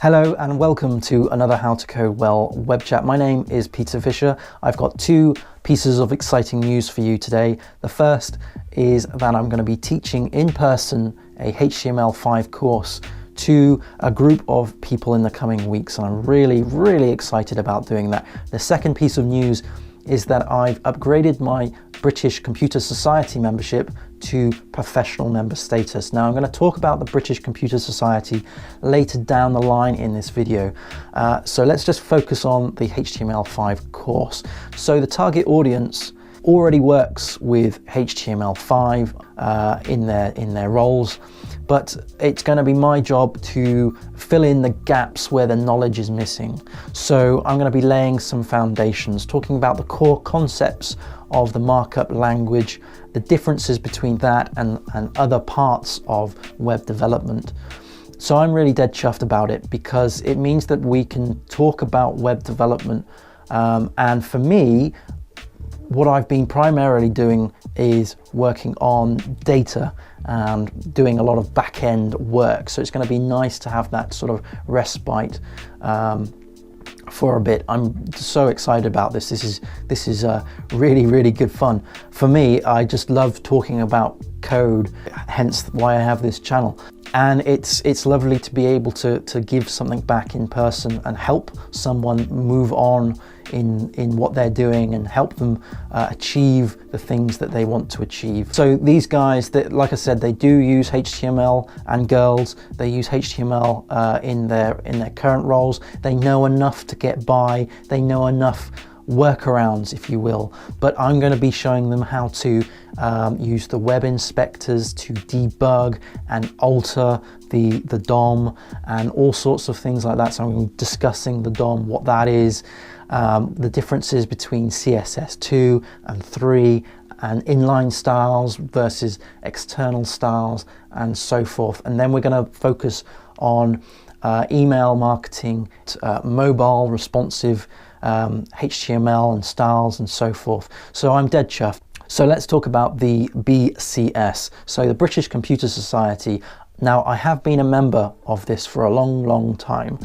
Hello and welcome to another How to Code Well web chat. My name is Peter Fisher. I've got two pieces of exciting news for you today. The first is that I'm going to be teaching in person a HTML5 course to a group of people in the coming weeks, and I'm really excited about doing that. The second piece of news is that I've upgraded my British Computer Society membership to professional member status. Now I'm going to talk about the British Computer Society later down the line in this video. So let's just focus on the HTML5 course. So the target audience already works with HTML5 in their roles, but it's going to be my job to fill in the gaps where the knowledge is missing. So I'm going to be laying some foundations, talking about the core concepts of the markup language, the differences between that and other parts of web development. So I'm really dead chuffed about it because it means that we can talk about web development, and for me, what I've been primarily doing is working on data and doing a lot of back-end work. So it's going to be nice to have that sort of respite for a bit. I'm so excited about this. This is really good fun. For me, I just love talking about code, hence why I have this channel. And it's lovely to be able to give something back in person and help someone move on in what they're doing and help them achieve the things that they want to achieve. So these guys, that, like I said, they do use HTML, and girls, they use HTML in their current roles. They know enough to get by. They know enough workarounds, if you will, but I'm going to be showing them how to use the web inspectors to debug and alter the DOM and all sorts of things like that. So I'm discussing the DOM, what that is, the differences between CSS2 and 3, and inline styles versus external styles, and so forth. And then we're going to focus on email marketing, mobile responsive HTML and styles and so forth. So I'm dead chuffed. So let's talk about the BCS, so the British Computer Society. Now, I have been a member of this for a long time,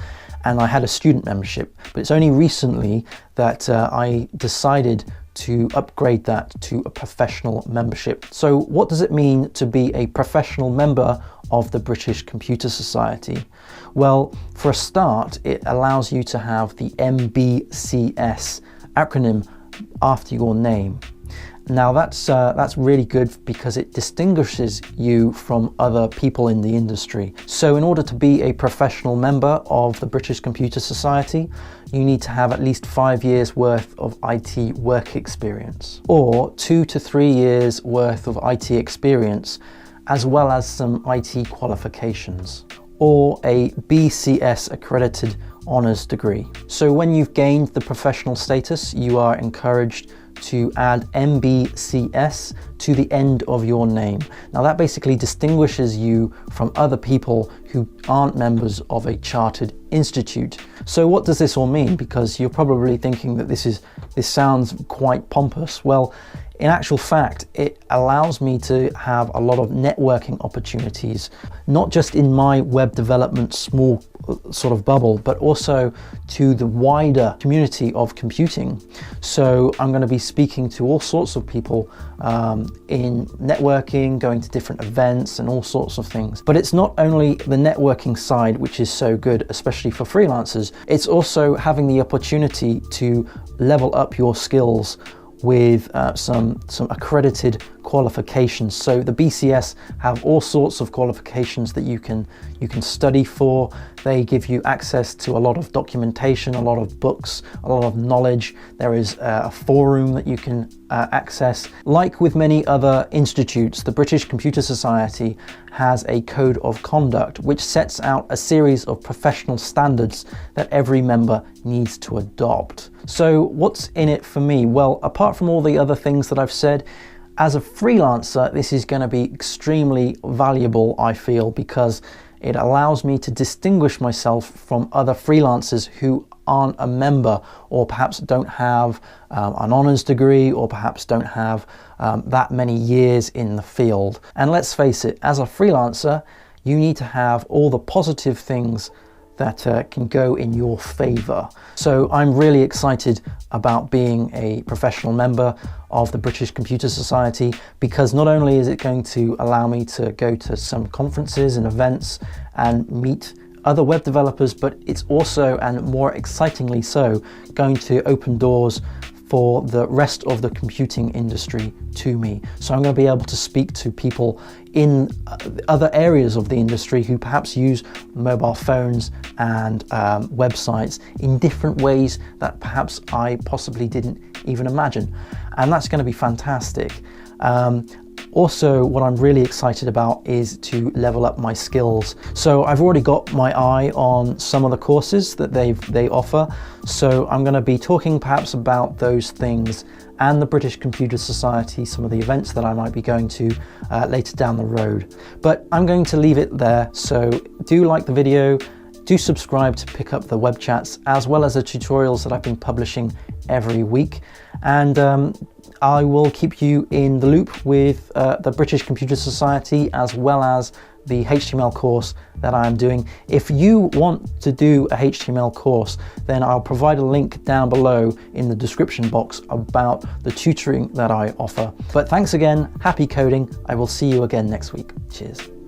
and I had a student membership, but it's only recently that I decided to upgrade that to a professional membership. So what does it mean to be a professional member of the British Computer Society? Well, for a start, it allows you to have the MBCS acronym after your name. Now that's really good because it distinguishes you from other people in the industry. So in order to be a professional member of the British Computer Society, you need to have at least 5 years worth of IT work experience, or 2 to 3 years worth of IT experience, as well as some IT qualifications, or a BCS accredited honours degree. So when you've gained the professional status, you are encouraged to add MBCS to the end of your name. Now that basically distinguishes you from other people who aren't members of a chartered institute. So what does this all mean? Because you're probably thinking that this sounds quite pompous. Well, in actual fact, it allows me to have a lot of networking opportunities, not just in my web development small sort of bubble, but also to the wider community of computing. So I'm going to be speaking to all sorts of people in networking, going to different events and all sorts of things. But it's not only the networking side which is so good, especially for freelancers, it's also having the opportunity to level up your skills with some accredited qualifications. So the BCS have all sorts of qualifications that you can study for. They give you access to a lot of documentation, a lot of books, a lot of knowledge. There is a forum that you can access. Like with many other institutes, the British Computer Society has a code of conduct which sets out a series of professional standards that every member needs to adopt. So what's in it for me? Well, apart from all the other things that I've said, as a freelancer, this is going to be extremely valuable, I feel, because it allows me to distinguish myself from other freelancers who aren't a member, or perhaps don't have an honours degree, or perhaps don't have that many years in the field. And let's face it, as a freelancer, you need to have all the positive things that can go in your favor. So I'm really excited about being a professional member of the British Computer Society, because not only is it going to allow me to go to some conferences and events and meet other web developers, but it's also, and more excitingly so, going to open doors for the rest of the computing industry to me. So I'm going to be able to speak to people in other areas of the industry who perhaps use mobile phones and websites in different ways that perhaps I possibly didn't even imagine. And that's going to be fantastic. Also, what I'm really excited about is to level up my skills. So I've already got my eye on some of the courses that they offer. So I'm going to be talking perhaps about those things and the British Computer Society, some of the events that I might be going to later down the road. But I'm going to leave it there. So do like the video, do subscribe to pick up the web chats, as well as the tutorials that I've been publishing every week. And I will keep you in the loop with the British Computer Society, as well as the HTML course that I'm doing. If you want to do a HTML course, then I'll provide a link down below in the description box about the tutoring that I offer. But thanks again, happy coding. I will see you again next week. Cheers.